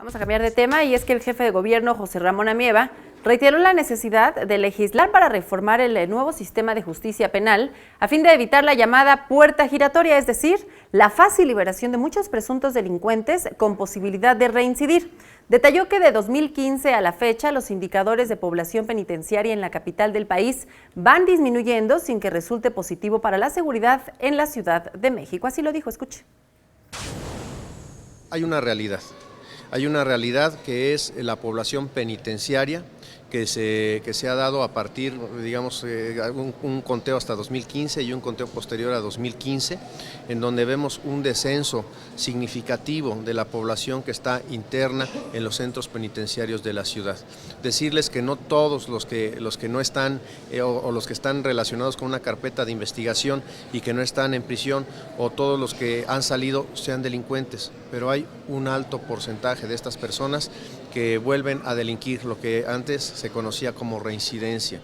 Vamos a cambiar de tema y es que el jefe de gobierno, José Ramón Amieva, reiteró la necesidad de legislar para reformar el nuevo sistema de justicia penal a fin de evitar la llamada puerta giratoria, es decir, la fácil liberación de muchos presuntos delincuentes con posibilidad de reincidir. Detalló que de 2015 a la fecha los indicadores de población penitenciaria en la capital del país van disminuyendo sin que resulte positivo para la seguridad en la Ciudad de México. Así lo dijo, escuche. Hay una realidad. Hay una realidad que es la población penitenciaria que se ha dado a partir, digamos, un conteo hasta 2015 y un conteo posterior a 2015, en donde vemos un descenso significativo de la población que está interna en los centros penitenciarios de la ciudad. Decirles que no todos los que no están o los que están relacionados con una carpeta de investigación y que no están en prisión o todos los que han salido sean delincuentes, pero hay un alto porcentaje de estas personas que vuelven a delinquir, lo que antes se conocía como reincidencia.